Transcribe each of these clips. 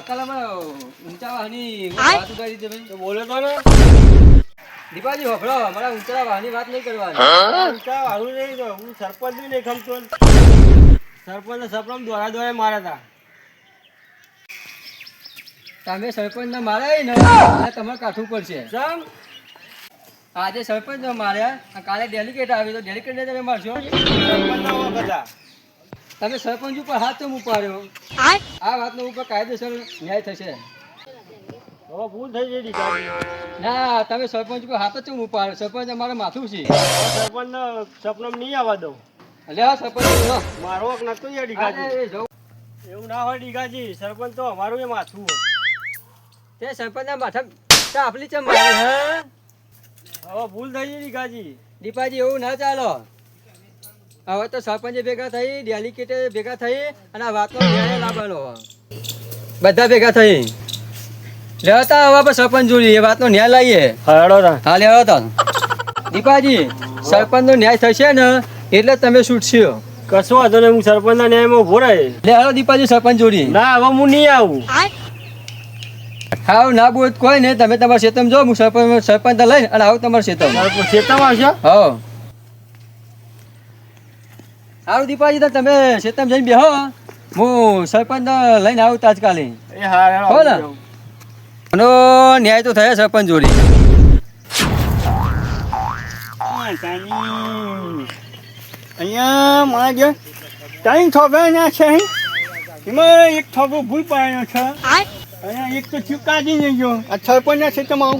કાલામાં ઊંચા વાહની વાત ઉડાડી દે ભાઈ. બોલે તો ને દીપાજી હોભળો, મારા ઊંચા વાહની વાત નહીં કરવાની. ઊંચા વાળું નહીં તો હું સરપંચ નહીં ખમતો. સરપંચ સપનામ દોરા દોરા માર્યા તમે સરપંચને માર્યા ને એટલે તમારે કાઠું પડશે. હતા સમ આજે સરપંચને માર્યા અને કાલે ડેલિકેટ આવી તો ડેલિકેટને તમે મારશો. સરપંચ બધા તમે સરપંચ ઉપર હાથ કેમ ઉપાડ્યો? આ વાતનો ઉપર કાયદેસર ન્યાય થશે. હવે ભૂલ થઈ ગઈ દીકરી. ના, તમે સરપંચ ઉપર હાથ જ કેમ ઉપાડ્યો? સરપંચ અમારે માથું છે. સરપંચ સપનામ નહીં આવવા દઉં. એટલે આ સરપંચ લો. મારો હક નતો યાર દીકાજી. અરે જો એવું ના હોય દીકાજી. સરપંચ તો અમારું એ માથું હોય. તે સરપંચના માથા ચાપલી ચમ મારે હે? હવે ભૂલ થઈ ગઈ દીકાજી. દીપાજી એવું ના ચાલો. હવે તો સરપંચે ભેગા થઈ, ડેલિકેટે ભેગા થઈ અને આ વાતનો ન્યાય લાવવાનો. બધા ભેગા થઈ લેતા હવે આપણે સરપંચ જોડી એ વાતનો ન્યાય લાવીએ. હાડો તા હા લેવો તો દીપાજી સરપંચનો ન્યાય થશે ને એટલે તમે છૂટશો. કશો વાંધો નહીં. હું સરપંચના ન્યાયમાં ઉભો રહે. લે હાલો દીપાજી સરપંચ જોડી. ના હવે હું નહીં આવું. હાવ ના બોલ કોઈ નહીં. તમે તમારા ક્ષેત્રમાં જો, હું સરપંચ લઈને અને આવું તમારા ક્ષેત્રમાં. ખેતરમાં આવશો? હા સારું દીપાજી તો તમે ક્ષેત્રમાં જઈને બેહો, હું સરપંચ લઈને આવું તાત્કાલિક. એ હા હો ને? આનો ન્યાય તો થયા સરપંચ જોડી. અહીંયા મારા જે ત્રણ થોભા છે એમાં એક થોભો ભૂલ પાડ્યો છે. અહીંયા એક તો ચૂકાજી નહીં ગયો. આ સરપંચના ક્ષેત્રમાં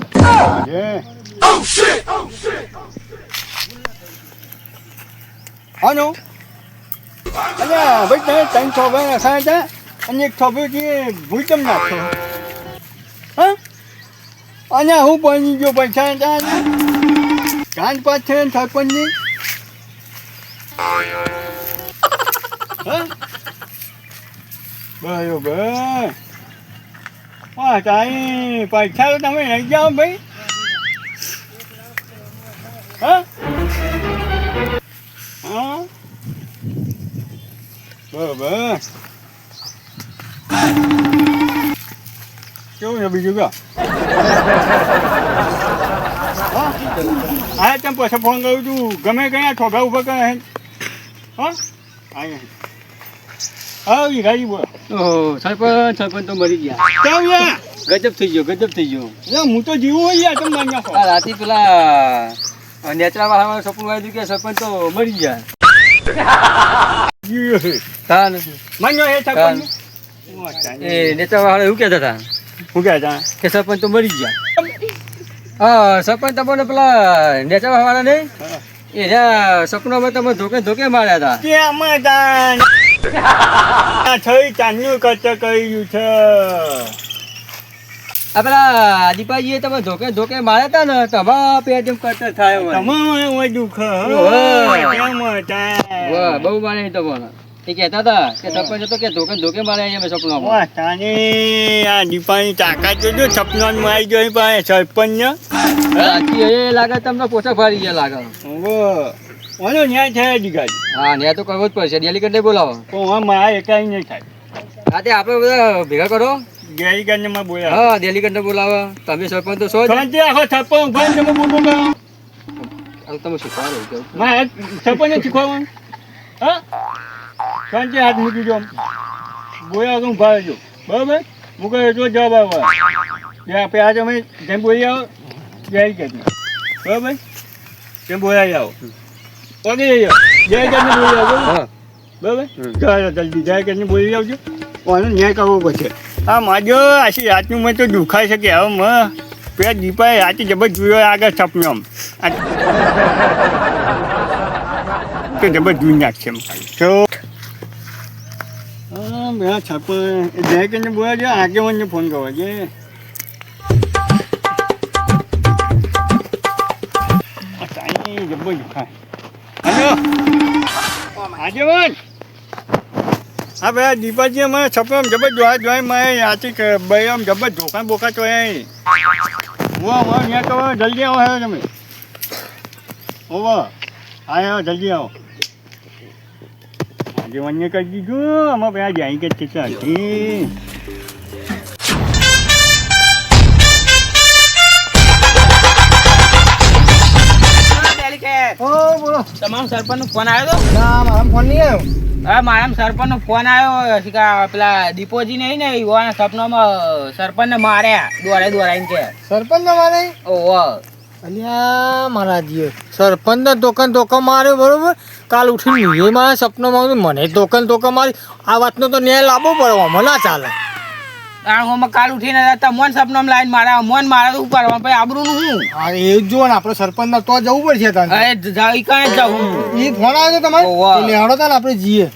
આવું. અલ્યા ભાઈ તમે ત્રણ થોભા નાખ્યા હતા અને એક થોભો કે ભૂલ કેમ નાખો? હા અને હું બની ગયો પૈસા હતા કાન પાછ છે સરપંચની. બરોબર. હા તારી પૈસા તો તમે લઈ જાઓ ભાઈ. હા હા બરોબર. કેવું છે બીજું કા? હા તમે પછી ફોન કરું તું ગમે કયા ઠોગા ઉભા કરે. હા હા ગાડી બોલ. ઓહો સરપંચ તો મરી ગયા. કેમ યાર? ગજબ થઈ ગયો, ગજબ થઈ ગયો. હું તો જીવું હોય યાર. તમે મારી નાખો. આ રાતે પેલા નેચરા વાળા સપનું આવ્યું કે સરપંચ તો મરી ગયા. હા ને? માન્યો હે સરપંચ. એ નેચરા વાળા એવું કહેતા હતા શું કહેતા? કે સરપંચ તો મરી ગયા. હા સરપંચ તમને પેલા નેચરા વાળા નહીં એના સપનામાં તમે ધોકે ધોકે માર્યા હતા. કેમાં તાન થઈ ચાંદનું કચ્ચ કર્યું છે. આ પેલા દીપાજીએ તમે ધોકે ધોકે માર્યા હતા ને તમારા પેટ એમ કરતા થાય હોય. તમારે હોય દુઃખ. કેમાં તાન વાહ બહુ મારે તમને એ કહેતા હતા કે સરપંચ હતો કે ધોકે ધોકે માર્યા અમે સપનામાં. વાહ તાની આ દીપાની તાકાત જોજો. સપનામાં આવી ગયો પાસે સરપંચ. સાચી એ લાગે તમને પોછા ફાડી ગયા લાગે. ઓનો ન્યાય થાય દીગાજી. હા ન્યાય તો કરવો જ પડશે. ડેલિકેટને બોલાવો. પણ મારા એકાઈ નહીં થાય. હા તે આપણે બધા ભેગા કરો. ગેરીગરને માં બોલ્યા. હા ડેલિકેટને બોલાવો. તમે સરપંચ તો છો જ. શાંતિ રાખો. સરપંચ ઉભા તમે બોલો કરો. હવે તમે શીખવાડો કેવું. મારે સરપંચને શીખવાનું. હા શાંતિ હાથ મૂકી દો. બોલ્યા તો ઉભા રહેજો. બરાબર હું કહે તો જવાબ આવે. આપણે આજે અમે જેમ બોલી આવો ગેરીગરને. બરાબર તેમ બોલાવી આવો. ઓકે ગેરીગરને બોલી આવો. હા બરાબર ચાલો જલ્દી ગેરીગરને બોલી આવજો. આનો ન્યાય કરવો પડશે. હા માજો આશી રાતનું મેં તો દુખાય છે કે હવે મેં પેલા દીપાએ રાતે જબર જોયો આગળ સપનું આમ તો જબર જોઈ નાખશે એમ તો હા મેં છપ્પન ગેરીગરને બોલા છે. આગેવાનને ફોન કરવા છે. જબર દુખાય. હલો આગેવાન. હા ભાઈ આ દીપાજી અમારે છપ્પન જબર જોવા જોઈ મારે યાથી ભાઈ આમ જબર ધોકા બોકા તો અહીં હું અમારે ત્યાં તો જલ્દી આવો હે તમે. ઓવા હા જલ્દી આવો. આગેવાનને કહી દીધું અમારે ભાઈ આ જાય કે હતી. બોલો. તમારો સરપંચ નો ફોન આવ્યો ના મારા ફોન નહીં આવ્યો. તો હા મારા સરપંચ નો ફોન આવ્યો છે કે પેલા દીપોજી નહીં ને યુવાના સપનામાં સરપંચ ને માર્યા દોડાઈને કે સરપંચ ને મારે ઓહો અલ્યા મારા જીઓ સરપંચ ને ટોકન માર્યો બરોબર. કાલ ઉઠીને એ મારા સપનામાં મને ટોકન મારી. આ વાતનો તો ન્યાય લાવવો પડે. મને ના ચાલે. કારણ હું કાલ ઉઠીને મોન સપનામાં લાઈન મારા મોન મારા તો ઉપર પછી આબરૂનું હું હા એ જ જો ને આપણે સરપંચ ના તો જવું પડશે તને. અરે જાવ કાંઈ જાઉં એ ફોન આવ્યો તો તમારે ઓવા. તો લેહાડો તા ને આપણે જઈએ.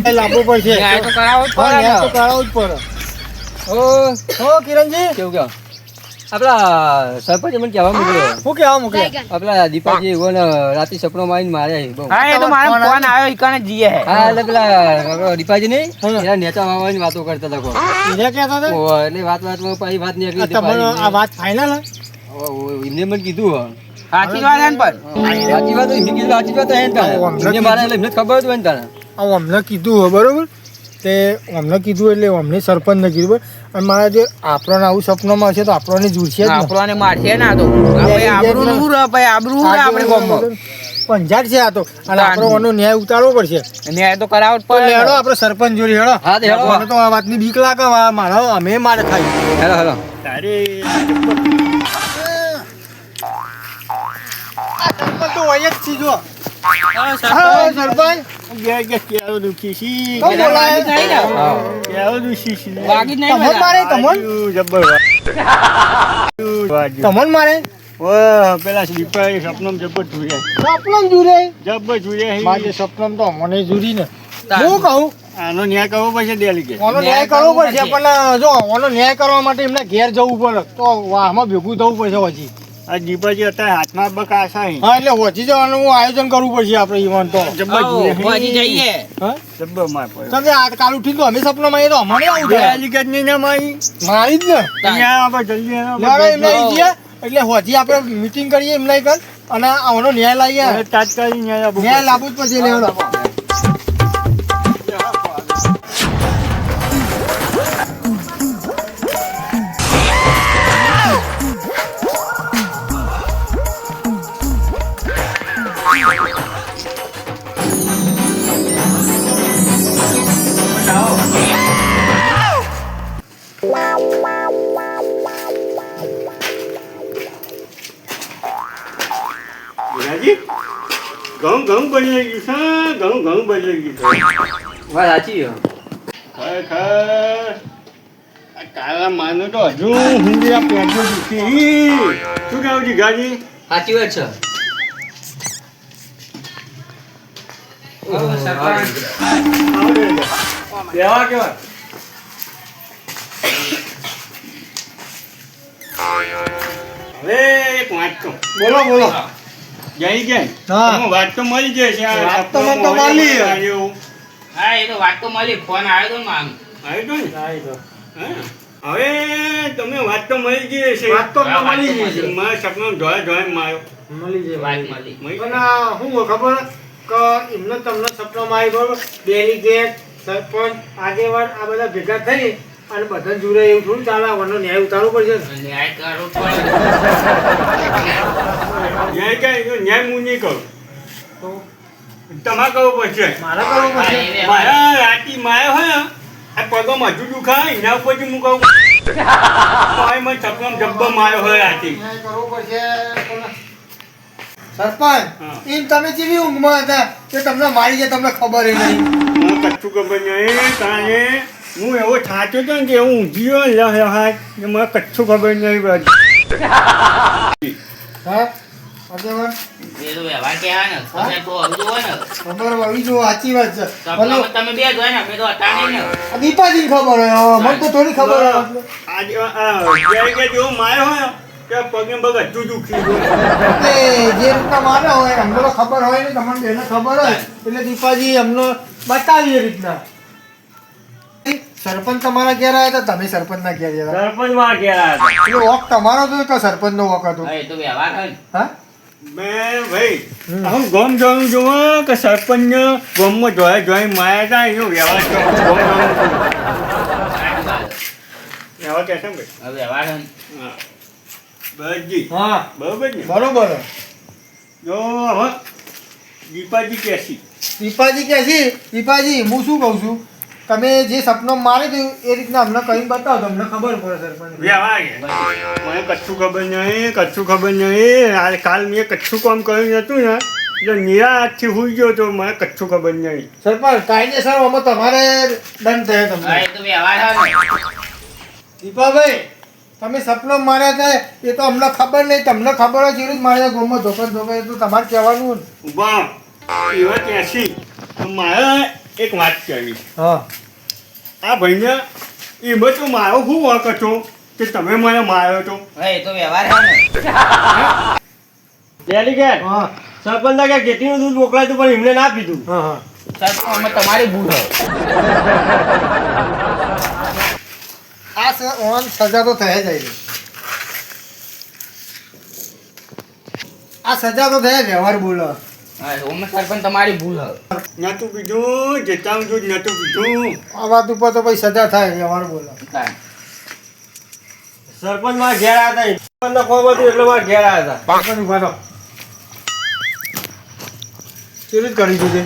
એ લાવવો પડશે. ન્યાય તો કરાવવો જ હા, પડે ન્યાય તો ને. કરાવવું જ પડે. ઓ કિરણજી કેવું કહો આપણા સરપંચ મને કહેવા મોકલ્યો શું કહેવા મોકલ્યા? આપણા દીપાજી એવો રાતે સપનો મારીને માર્યા છે બહુ. હા એ તો મારા ફોન આવ્યો ઈકાને જઈએ હા એટલે પેલા આપણા દીપાજી નહીં હા. એના નેતા મામાની વાતો કરતા હતા કોઈ. એને કહેતા હતા? ઓહો, એટલે વાતમાં પાછી વાત નીકળી આ તમારો આ વાત ફાઇનલ હે? એમને મને કીધું હો. સાચી વાત છે ને પણ સાચી વાત એમને કીધું સાચી વાત હે ને તારે. એમને મારે એટલે એમને જ ખબર જ હોય ને તારે. આ અમને કીધું હે બરોબર. તે અમને કીધું એટલે અમને સરપંચને કીધું બરાબર. અને મારા જો આપણને આવું સપનામાં હશે તો આપણને જુડશે જ ને. આપણને મારશે ને આ તો ભાઈ આબરૂનું હું રહે ભાઈ આબરૂ રહે આપણે ગામમાં પંજાબ છે આ તો. અને આપણો આનો ન્યાય ઉતારવો પડશે. ન્યાય તો કરાવવો જ તો પડે લેડો આપણે સરપંચ જોડે હેડો. હા, તે હેડો. મને તો આ વાતની બીક લાગે. મારા અમે મારે ખાઈ. હેલો હેલો તારે સરપંચ તો હોય જ છે જો. હા, હા, સરપંચ. સરપંચ કેળો દુખી છી. તો બોલાય. નહીં ને. હા. કેળો દુખી છી. વાગી જ નહીં તમોન મારે તમોન વાગ્યું, જબ્બર વાગ્યું. તમોન મારે ઓહ, પેલા સ્લીપર સપનામાં જબ્બર જોઈએ. સપનામ જુરે. જબ્બર જોઈએ. મારે સપનામ તો મને જુરી ને. તાર. હું કહું આનો ન્યાય કરવો પડશે ડેલીગેટ. ઓનો ન્યાય કરવો પડશે પણ જો ઓનો ન્યાય કરવા માટે એમને ઘેર જવું પડે તો વાહમાં ભેગું થવું પડશે હજી. આ દીપાજી અત્યારે હાથમાં બકાશા હે. હા એટલે હોજી જવાનું આયોજન કરવું પડશે આપણે ઈવન તો. જબ્બર આવો, જોઈએ. પહોંચી જઈએ હા જબ્બર માર પડે. તમે આ કાલ ઉઠીને તો અમે સપનામાં એ તો અમારે આવું થાય ડેલીગેટ ની ના મારી. મારી જ ને અહીંયા આપણે જલ્દી લેવડો એમને આવી ગયા એટલે હોજી આપણે મીટિંગ કરીએ એમને કર અને આનો ન્યાય લાવીએ. તાત્કાલિક ન્યાય આપવો ન્યાય લાવવું જ પડશે લેવડો. રાજી ઘણું બદલાઈ ગયું છે. ઘણું બદલાઈ ગયું છે. વાત સાચી હો. ખરેખર આ તારા માનો તો હજુ હું આ પેન્ટો દુખી. શું કહું છું ગાજી? સાચી વાત છે. કેવા કેવા હવે એક વાત કહું. બોલો બોલો. જઈ ગયા હા. તમે વાત તો મળી જશે. આ વાત તો મને તો સપનામાં મળી. આવ્યું. હા એ તો વાત તો મળી ફોન આવ્યો તો મામ આવ્યું તો ને? હા. હવે તમે વાત તો મળી ગઈ હશે. વાત તો હા, વાત તો મળી ગઈ છે. મારા સપનામાં ધોળે માર્યો. મળી જાય વાત મળી મળી પણ શું હોય ખબર કે એમને તમને સપનામાં આવી બરોબર ડેલીગેટ સરપંચ આગેવાન આ બધા ભેગા થઈ અને બધા જુરે એવું થોડું ચાલે આવવાનો ન્યાય ઉતારવો પડશે ને. ન્યાય કરવો પડે ન્યાય કાંઈ ન્યાય હું નહીં કરું. તો તમારે કરવું પડશે. મારે કરવું પડશે. મારા રાતી માયા હોય આ પગમાં હજુ દુખાય એના ઉપરથી હું કહું મને સપનામાં જબ્બર માર્યો હોય રાતી. ન્યાય કરવો પડશે પણ સરપંચ હા. એમ તમે જેવી ઊંઘમાં હતા કે તમને મારી જાય તમને ખબર ય નહીં. મને કચ્છું ખબર નહીં તાણે હું એવો થાચો હતો ને કે હું ઊંઘ્યો લહાય કે મને કચ્છું ખબર નહીં બસ. હા આગેવાન એ તો વ્યવહાર કહેવાય ને તમે તો હજુ હોય ને ખબર હોવી જો સાચી વાત છે ભલે સપનામાં તમે બે જ હોય ને અમે તો હતા નહીં ને આ દીપાજીને ખબર હોય હવે મને તો થોડી ખબર હોય આજે જ્યારે કે જેવો માર્યો હોય કે પગે પગ હજુ દુખી ગયું. કે જે રીતના માને હોય અમને તો ખબર હોય ને તમને બેને ખબર હોય એટલે દીપાજી અમને બતાવી એ રીતના સરપંચ તમારા ઘેર આવ્યા હતા તમે સરપંચના ઘેર ગયા હતા સરપંચમાં ગયા હતા. એટલે વોક તમારો હતો કે સરપંચનો વોક હતો હા, એ તો વ્યવહાર હોય ને હા મેં ભાઈ હું ગામ જવાનું જોવો કે સરપંચ ગામમાં જોઈ માયા હતા એનો વ્યવહાર કરો. ગામ જવાનું જોવો. વ્યવહાર કહેશે ને ભાઈ? હવે વ્યવહાર હોય ને. હા. બસજી હા બરોબર ને? બરોબર જો હવે દીપાજી કેસી દીપાજી કે છે દીપાજી હું શું કહું છું તમે જે સપનો મારે છે એ રીતના અમને કહીને બતાવો તો અમને ખબર પડે સરપંચ વ્યવહાર મને કચ્છું ખબર નહીં આ કાલ મેં કચ્છું કામ કર્યું નતું ને એટલે નિરાશથી હોઈ ગયો તો મને કચ્છું ખબર નહીં. સરપંચ કાયદેસર આમાં તમારે દંડ થયો તમને હા, એ તો વ્યવહાર છે ને. દીપાભાઈ તમે સપનો માર્યા છે એ તો અમને ખબર નહીં તમને ખબર હોય જેવી જ માર્યા ગોમાં ધોકા ધોકા એ તો તમારે કહેવાનું ને. ઉભા એવા ત્યાંથી મારે એક વાત કરવી. હા આ ભાઈને એમાં તો મારો શું વાંક હતો કે તમે મને માર્યો હતો. હા, એ તો વ્યવહાર છે ને. ડેલીગેટ હા સરપંચ કે કેટલીનું દૂધ મોકલાયું પણ એમને ના પીધું. હા હા સરપંચ, આમાં તમારી ભૂલ છે. આ સજા તો થઈ જાય છે આ સજા તો થયા વ્યવહાર બોલો હા, આમાં સરપંચ તમારી ભૂલ છે. નતું પીધું જેતા દૂધ નતું પીધું. આ વાત ઉપર તો પછી સજા થાય વ્યવહાર બોલો હા. સરપંચ મારા ઘેર આવ્યા હતા સરપંચને ખબર હતું એટલે મારા ઘેર આવ્યા હતા. સરપંચ ઉભા રહો ચેવી કરી દીધું છે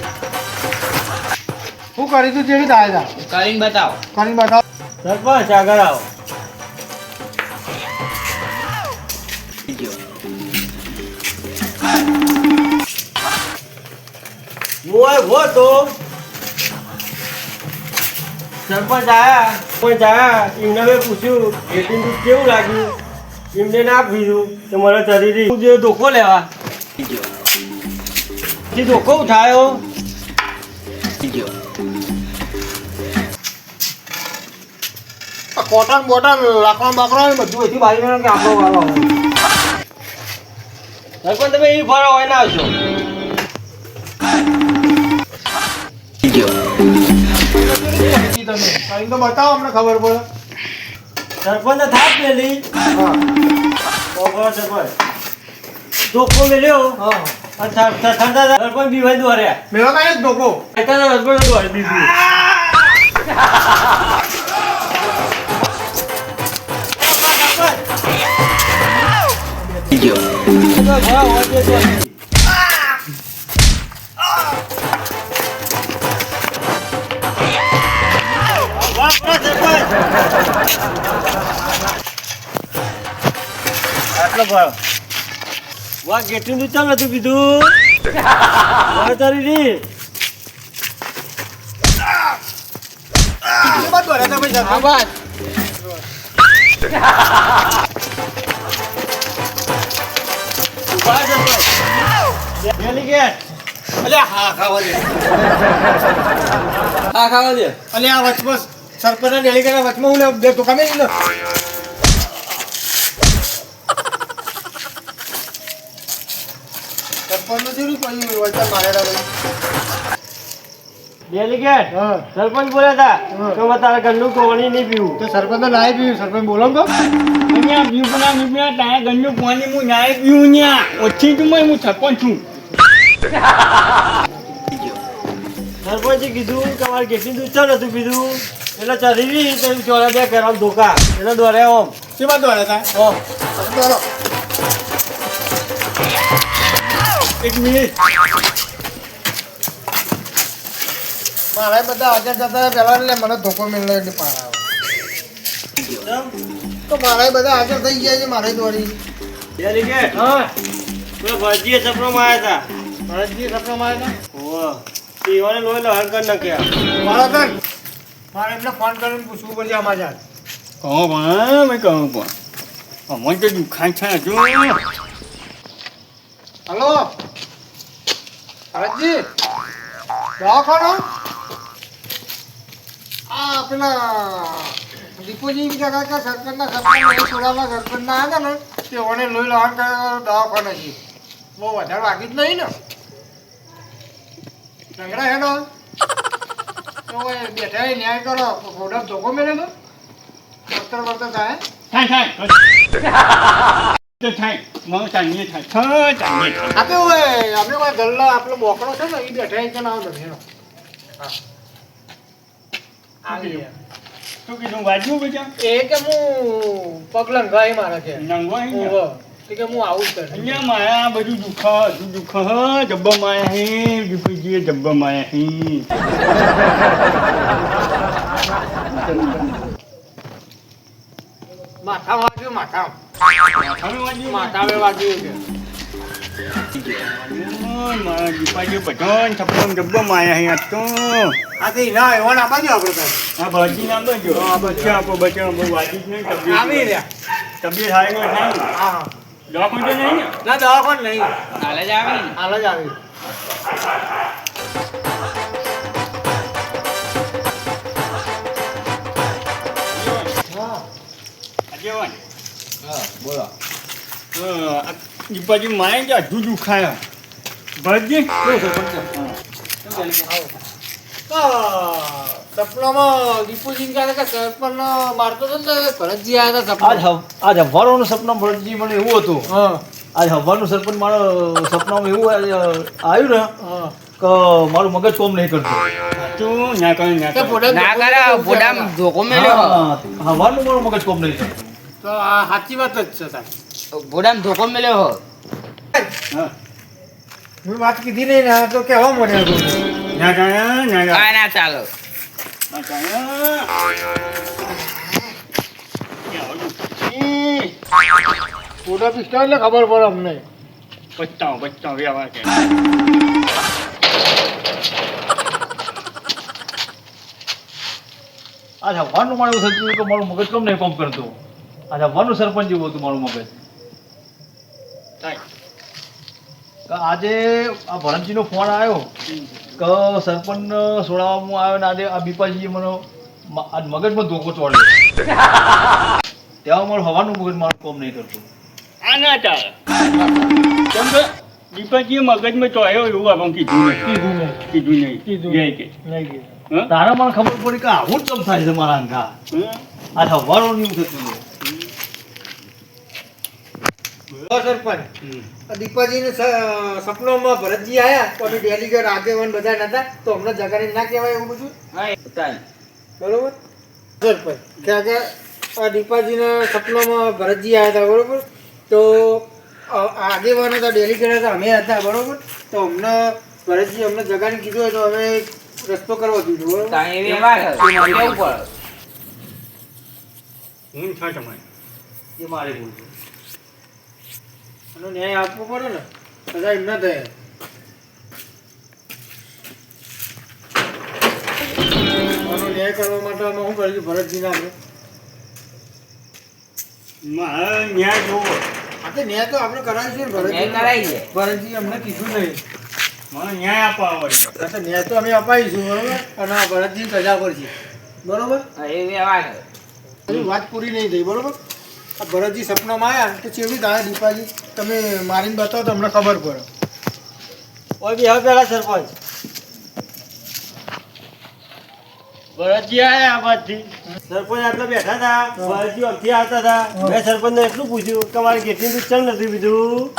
શું કરી તું ચેવી થાય કરીને બતાવો. કરીને બતાવો સરપંચ આગળ આવો. હું તો સરપંચ આયા એમને મેં પૂછ્યું એટીન દૂધ કેવું લાગ્યું એમને ના પીધું તો મને શરીર જે ધોકો લેવા જે ધોકો ઉઠાયો કોટન બોટન લાકડા બાકડા ને બધું એથી બાજુ કે આપણો વાળો સરપંચ તમે એ ફરો હોય ના આવશો. તમે કરીને તો બતાવો અમને ખબર પડે સરપંચ થાપ મેલી હા સરપંચ ધોકો મેલ્યો હા અને સરપંચ બીવાય દોર્યા મેવા કાંઈ જ ધોકો સરપંચ દોરી દીધું. આટલો ભાવ વાહ કેટલું દૂધ ચાલ નતું પીધું તારી રી બાદ દોડ્યા હતા ભાઈ હા, બસ. અલ્યા હા ખાવા દે હા ખાવા દે. અલ્યા આ વચમાં સરપંચ ડેલી કરે વચમાં હું લે તો કમે લે સરપંચ નો જેવું કોઈ વચન મારેલા ભાઈ ડેલીગેટ હા સરપંચ બોલ્યા હતા હા. કે મારે તારા ઘરનું પાણી નહીં પીવું. તો સરપંચ નાય પીવું સરપંચ બોલો તો અહીંયા બીપના તાયા ગંજુ પાણી હું નાય પીવું ન્યા ઓછી તું હું સરપંચ છું. સરપંચે કીધું કે મારે કેટલી દૂધ ચાલ નતું પીધું એટલે ચરી તો ચોરા બે કરાવ ધોકા એટલે દોરે ઓમ શી બાદ દોડ્યા હતા ઓમ દોડો એક મિનિટ મારા બધા હાજર જતા પેલા એટલે મને ધોકો મેળવ્યો એટલે પાર તો મારા બધા હાજર થઈ ગયા છે મારે દોડી ડેલીગેટ હા પેલા ભરજીએ સપનામાં આવ્યા ભરતજી સપના મારે હતા ઓહ પીવાને લોહી લહણ કરી નાખ્યા. મારા ઘર મારે એમને ફોન કરીને પૂછવું પડશે આમાં જાય કહો પણ મેં કહું પણ અમને તો દુખાન છે હજુ. હલો ભરતજી દવાખાનો આ પેલા દીપોજી બીજા કાકા સરપંચના સોડાના સરપંચના આવ્યા ને તેઓને લોહી લહાણ કરે દવાખાનો છે બહુ વધારે વાગી જ નહીં ને ઝઘડા હેડો તો બેઠા ન્યાય કરો ફોટા ધોકો મેળે તો વસ્ત્ર વર્તર થાય થાય મને ચાંદીએ થાય ચાંદીએ થાય. આ તો આપણે કોઈ ગલ્લા આપણો બોકડો છે ને એ બેઠા છે ને આવો તમે હા આવી ગયા. શું કીધું વાંચ્યું બેટા એ કે હું પગ લંઘાઈ મારે છે નંગો અહીં ઓહો. કે હું આવું જ કરું. અહીંયા માયા બધું દુઃખ જબ્બા માયા હે દીપકજીએ જબ્બા માયા હે માથા વાગ્યું માથા માથાવે વાગ્યું છે. મારા દીપાજી બધાને છપ્પન જબ્બા માયા હે આજ તો આ તો ના એવા ના બાજુ આપણે તો. આ ભાજી નામ તો બચ્ચા આપો બચ્ચા બહુ વાજી જ નહીં આવી રહ્યા. તબિયત હારી હોય નહીં હા હા. દવાખાને તો નહીં ને ના દવાખાને નહીં. હાલે જ આવી ને. હાલ જ આવી. હા. આગેવાન હા બોલો દીપાજી માયા કે અધું દુખાયા ભાજી સપનામાં દીપુજી કહે કે સરપંચ મારતો હતો ને ભરતજી આવ્યા હતા આજ સપના. આજ હવારોનું સપના ભરતજી મને એવું હતું હા આજ હવાનું સરપંચ મારો સપનામાં એવું આવ્યું ને હા. કે મારું મગજ કોમ નહીં કરતું તું ના કરે ના કે કરે પોડા ના કરે બોડામ ધોકો મેલ્યો હા, હવાનું મારું મગજ કોમ નહીં કરતું તો આ સાચી વાત જ છે તાર. બોડામ ધોકો મેલ્યો હા મેં વાત કીધી નહીં ને તો કેવા મળે ના કરે ના કરે આ ના ચાલો ના કરે પોડા પિસ્તા એટલે ખબર પડે અમને. બચતા વ્યવહાર કે આજ હવાનું મારું એવું થતું હતું કે મારું મગજ કોમ નહીં કોમ કરતું આજ હવાનું સરપંચ જેવું હતું મારું મગજ થાય કે આજે આ ભરતજીનો ફોન આવ્યો કે સરપંચ સોડાવવામાં આવ્યો ને આજે આ બીપાજીએ મને આજ મગજમાં ધોકો ચોડ્યો ત્યાં મારું હવાનું મગજ મારું કોમ નહીં કરતું આ ના ચાલે કેમ કે દીપકજીએ મગજમાં ચોર્યો એવું આપણને કીધું નહીં કીધું નહીં જય કે નહીં કીધું. હા તારા મને ખબર પડી કે આવું જ કેમ થાય છે મારા અંગા હા? આજ હવાનું એવું થતું હતું સરપંચ આ દીપાજીને સપનામાં ભરતજી આયા તો અમે ડેલીગેટ આગેવાન બધા નતા તો હમણાં જગાડી ના કહેવાય એવું બધું બરોબર સરપંચ ક્યાં કે આ દીપાજીના સપનામાં ભરતજી આવ્યા હતા બરોબર તો આગેવાન હતા ડેલીગેટ હતા અમે હતા બરોબર તો અમને ભરતજી અમને જગાડી કીધું હોય તો અમે રસ્તો કરવા દીધો બરોબર તાણ એવી વાત છે. કેવું પડે હું થાય તમારે એ મારે ભૂલ છે આનો ન્યાય આપવો પડે ને બધા એમ ના થાય આનો ન્યાય કરવા માટે અમે શું કર્યું ભરતજીને આપણે મારે ન્યાય જોવો આ તો ન્યાય તો આપણે કરાવીશું ને ન્યાય કરાઈ છે. ભરતજી અમને કીધું નહીં મને ન્યાય આપવા આવડે આ તો ન્યાય તો અમે અપાવીશું બરોબર અને આ ભરતજી સજા પડશે બરોબર હા, એવી વાત છે. હજુ વાત પૂરી નહીં થઈ બરોબર આ ભરતજી સપનામાં આવ્યા તો ચેવી થાય દીપાજી તમે મારીને બતાવો તો અમને ખબર પડે ઓય બી હવે પેલા સરપંચ ભરતજી આયા આ બાજથી સરપંચ આટલા બેઠા હતા ભરતજી અમથી આવતા હતા મેં સરપંચને એટલું પૂછ્યું કે મારી કેટલી દૂધ ચમ નથી પીધું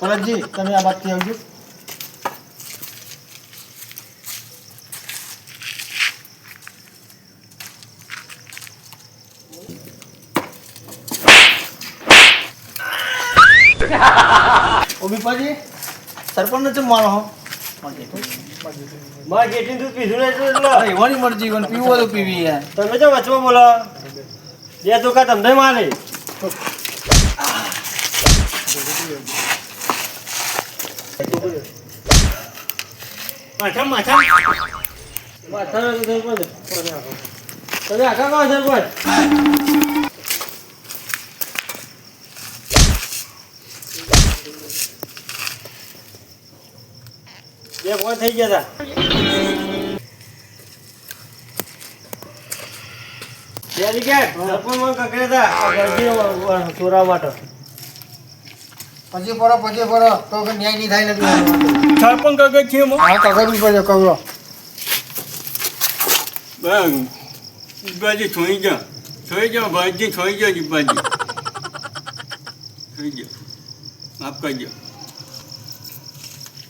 ભરતજી તમે આ વાતથી આવજો ઓ બીપાજી સરપંચને ચમ મારો હો મારે કેટલી દૂધ પીધું નહીં એટલે એવાની મરજી પણ પીવું હોય તો પીવી યાર તમે તો વચમાં બોલો બે તો કા તમને મારે માથા માથા માથાનો તો સરપંચ તમે આખા કહો સરપંચ બે ફોન થઈ ગયા હતા ચોરા માટે પછી પડો તો કે ન્યાય નહીં થાય નથી સરપંચ કાગળ છે એમાં હા કગર પડે કવરો બસ દીપાજી છોઈ જાઓ ભરતજી છોઈ જાઓ દીપાજી છોઈ જાઓ માફ કરજો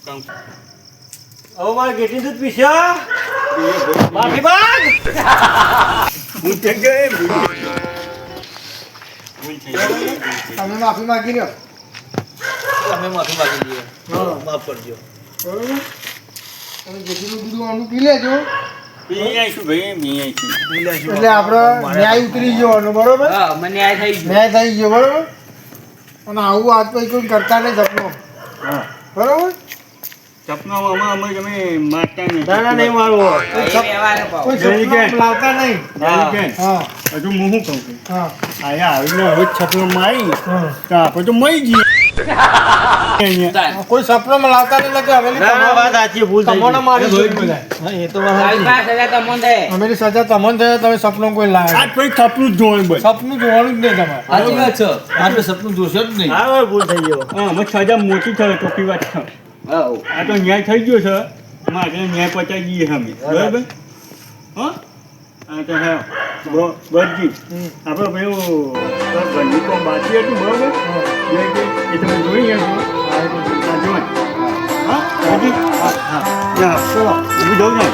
કામ હવે મારે કેટલી દૂધ પીસ્યા માફી માંગ ભૂલ થઈ ગઈ ભૂલ થઈ ગઈ તમે માફી માંગી લો અમે માફી માંગી લઈએ હા. માફ કરજો બરોબર તમે જેટલું બધું આનું પી લેજો પી આવીશું ભાઈ પી આવીશું એટલે આપણે ન્યાય ઉતરી જવાનો બરોબર હા મને આ થઈ ગયું ન્યાય થઈ ગયો બરોબર અને આવું આજ પછી કોઈ કરતા નહીં સપનો હા બરોબર સપનામાં અમે તમે મારતા નહીં ના ના નહીં મારવો એ વ્યવહાર પાવ. કોઈ સપનો લાવતા નહીં બેન હા હજુ હું શું કહું છું હા આયા આવીને હવે સપનામાં આવી હા તો આપણે તો મરી જઈએ અહીંયા કોઈ સપનામાં લાવતા નહીં લાગે હવેલી સાચી ભૂલ તમને મારી જોઈ બધા હા એ તો તારી પાસે સજા તમને દે. અમેરી સજા તમને થયો તમે સપનું કોઈ લાવે આજ પછી સપનું જ જોવાનું બસ સપનું જોવાનું જ નહીં તમારે સાચી વાત છે આપણે સપનું જોશે જ નહીં હા ભૂલ થઈ ગયો હા અમે સજા મોટી થયો ચોખ્ખી વાત છે હઉ. આ તો ન્યાય થઈ ગયો છે મારે ન્યાય પચાવી દઈએ અમે બરાબર હા આ તો હા બધી આપણે પેલું ઘરની તો બાકી હતું બરાબર એ તમે જોઈ ગયા છો હા જોઈ હા બધી હા ચલો હું જઉં ને